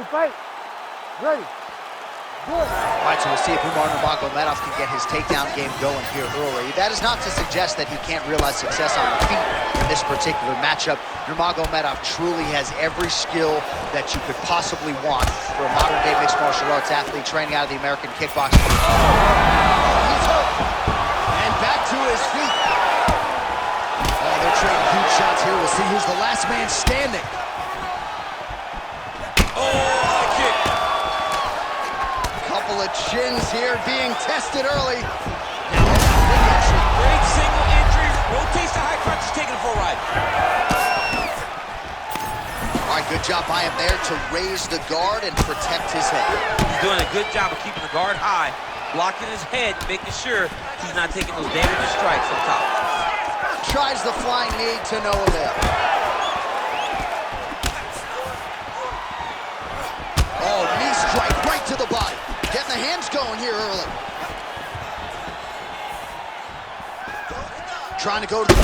fight? Ready. Good. All right, so we'll see if Nurmagomedov can get his takedown game going here early. That is not to suggest that he can't realize success on the feet in this particular matchup. Nurmagomedov truly has every skill that you could possibly want for a modern-day mixed martial arts athlete training out of the American kickboxing. He's hurt. And back to his feet. Oh, they're trading huge shots here. We'll see who's the last man standing. Of chins here being tested early. Great single entry, rotates the high crotch, is taking it for a ride. All right, good job by him there to raise the guard and protect his head. He's doing a good job of keeping the guard high, blocking his head, making sure he's not taking those dangerous strikes up top. Tries the flying knee to no avail. Oh, knee strike right to the body. Getting the hands going here early. Trying to go to the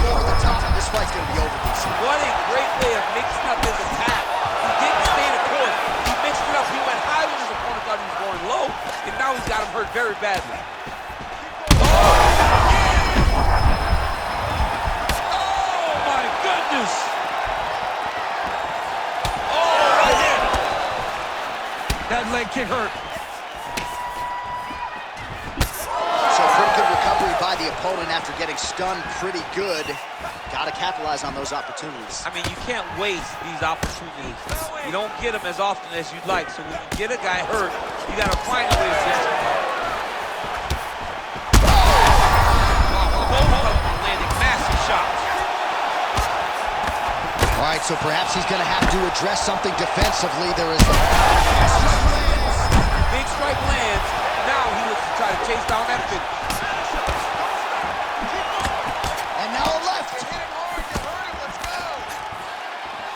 over the top. This fight's going to be over, DC. What a great way of mixing up his attack. He didn't stay the course. He mixed it up. He went high when his opponent thought he was going low, and now he's got him hurt very badly. Oh, my goodness. That leg kick hurt. So pretty good recovery by the opponent after getting stunned pretty good. Got to capitalize on those opportunities. I mean, you can't waste these opportunities. You don't get them as often as you'd like. So when you get a guy hurt, you got to find a way to fix him. Both of them landing massive shots. All right, so perhaps he's going to have to address something defensively. There is the big strike lands. Now he looks to try to chase down that finish. And now a left.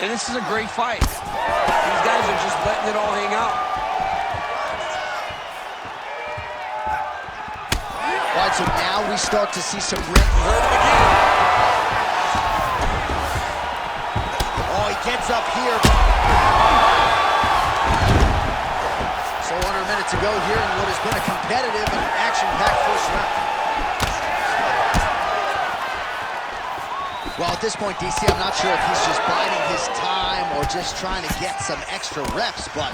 And this is a great fight. These guys are just letting it all hang out. All right, so now we start to see some rip. Hurt him again. Gets up here. So under a minute to go here in what has been a competitive and action-packed first round. Well, at this point, DC, I'm not sure if he's just biding his time or just trying to get some extra reps, but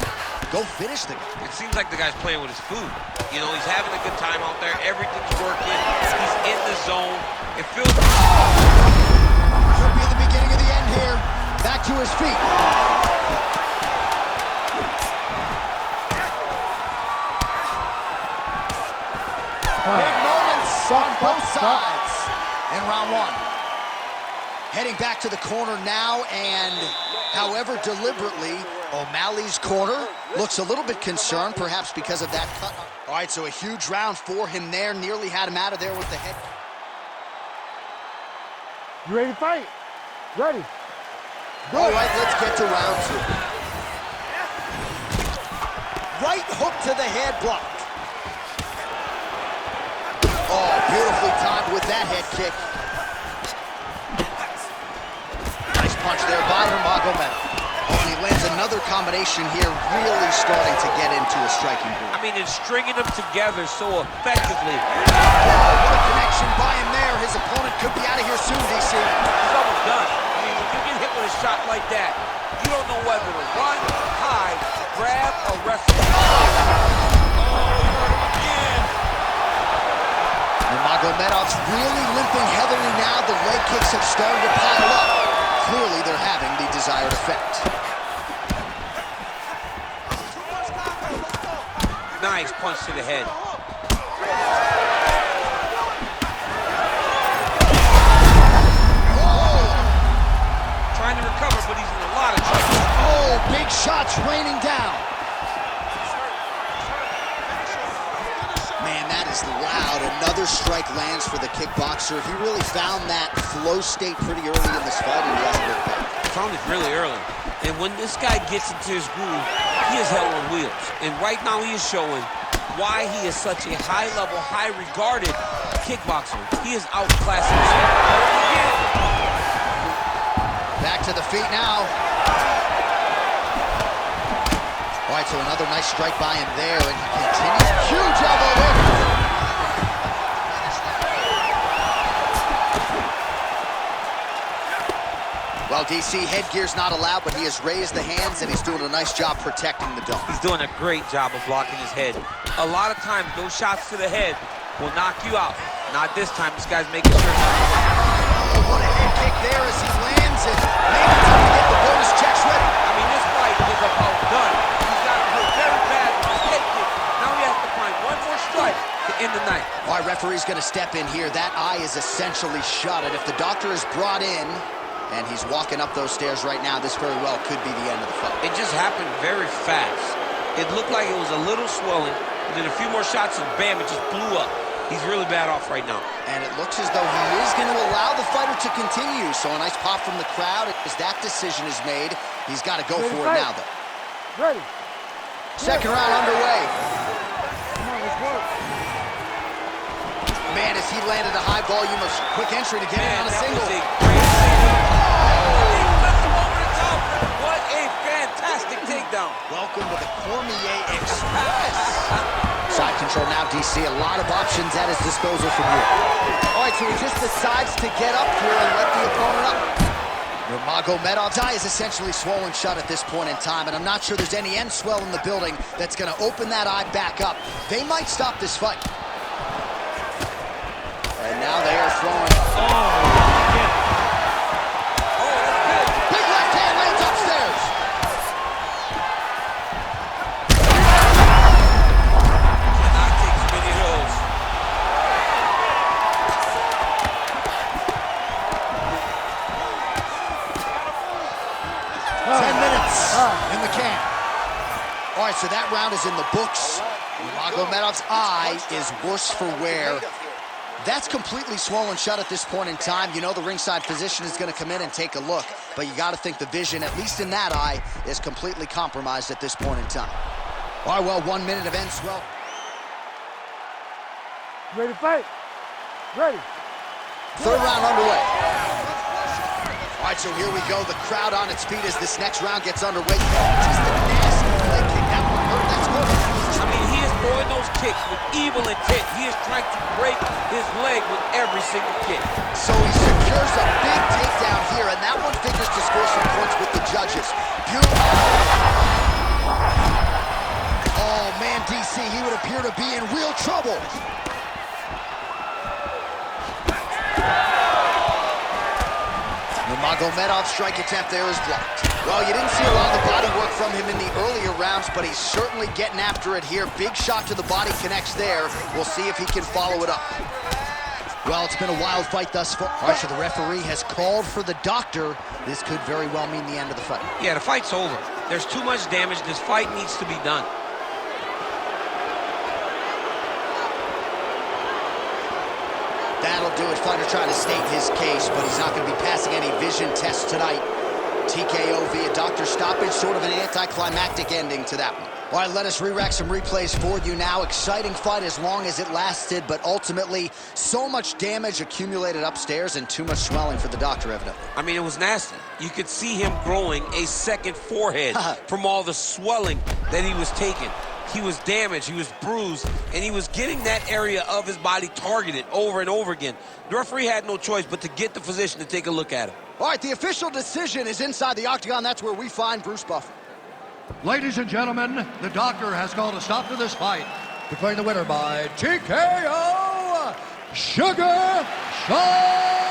go finish the guy. It seems like the guy's playing with his food. You know, he's having a good time out there. Everything's working. He's in the zone. It feels... Could be the beginning of the end here. Back to his feet. Big moments on both sides in round one. Heading back to the corner now, and however deliberately, O'Malley's corner looks a little bit concerned, perhaps because of that cut. All right, so a huge round for him there. Nearly had him out of there with the head. You ready to fight? Ready. All right, let's get to round two. Right hook to the head block. Oh, beautifully timed with that head kick. Nice punch there by Nurmagomedov. Oh, and he lands another combination here, really starting to get into a striking groove. I mean, it's stringing them together so effectively. Oh, what a connection by him there. His opponent could be out of here soon, DC. He's almost done. A shot like that, you don't know whether to run, hide, grab, or wrestle. Oh, he hurt him again. Nurmagomedov's really limping heavily now. The leg kicks have started to pile up. Clearly, they're having the desired effect. Nice punch to the head. Trying to recover, but he's in a lot of trouble. Oh, big shots raining down. Man, that is loud. Another strike lands for the kickboxer. He really found that flow state pretty early in this fight, and he hasn't looked back. Found it really early. And when this guy gets into his groove, he is hell on wheels. And right now he is showing why he is such a high-level, high-regarded kickboxer. He is outclassing himself. Back to the feet now. right, so another nice strike by him there, and he continues. Huge elbow there. Well, DC, headgear's not allowed, but he has raised the hands, and he's doing a nice job protecting the dome. He's doing a great job of blocking his head. A lot of times, those shots to the head will knock you out. Not this time. This guy's making sure. Oh, what a head kick there as he lands it. Maybe time to get the bonus checks ready. I mean, this fight is about done. He's got hurt very bad with his head kick. Now he has to find one more strike to end the night. All right, referee's going to step in here. That eye is essentially shut, and if the doctor is brought in, and he's walking up those stairs right now, this very well could be the end of the fight. It just happened very fast. It looked like it was a little swelling, and then a few more shots, and bam, it just blew up. He's really bad off right now. And it looks as though he is going to allow the fighter to continue. So a nice pop from the crowd as that decision is made. He's got to go for it now, though. Ready. Second round underway. Come on, let's work. Man, as he landed a high volume of quick entry to get in on a single. Was a great single. Oh, he flipped him over the top. What a fantastic takedown. Welcome to the Cormier Express. Side control now, DC. A lot of options at his disposal from here. All right, so he just decides to get up here and let the opponent up. Nurmagomedov's eye is essentially swollen shut at this point in time, and I'm not sure there's any end swell in the building that's going to open that eye back up. They might stop this fight. And now they are throwing. Big left hand lands upstairs. Cannot take too many of those. 10 minutes in the can. All right, so that round is in the books. Nurmagomedov's eye is worse for wear. That's completely swollen shut at this point in time. You know the ringside physician is going to come in and take a look, but you got to think the vision, at least in that eye, is completely compromised at this point in time. All right, well, 1 minute of end swell. Ready to fight? Ready. Third round underway. All right, so here we go. The crowd on its feet as this next round gets underway. Just a nasty leg kick. That one hurt. That's good. I mean, he is throwing those kicks with evil intent. He is trying to break his leg with every single kick. So he secures a big takedown here, and that one figures to score some points with the judges. Beautiful. Oh, man, DC, he would appear to be in real trouble. Nurmagomedov's strike attempt there is blocked. Well, you didn't see a lot of the body work from him in the earlier rounds, but he's certainly getting after it here. Big shot to the body connects there. We'll see if he can follow it up. Well, it's been a wild fight thus far. All right, so the referee has called for the doctor. This could very well mean the end of the fight. Yeah, the fight's over. There's too much damage. This fight needs to be done. That'll do it. Fighter trying to state his case, but he's not going to be passing any vision tests tonight. TKO via doctor stoppage, sort of an anticlimactic ending to that one. All right, let us re-rack some replays for you now. Exciting fight as long as it lasted, but ultimately so much damage accumulated upstairs and too much swelling for the doctor, evidently. I mean, it was nasty. You could see him growing a second forehead from all the swelling that he was taking. He was damaged, he was bruised, and he was getting that area of his body targeted over and over again. The referee had no choice but to get the physician to take a look at him. All right, the official decision is inside the octagon. That's where we find Bruce Buffer. Ladies and gentlemen, the doctor has called a stop to this fight, declaring the winner by TKO, Sugar Sean.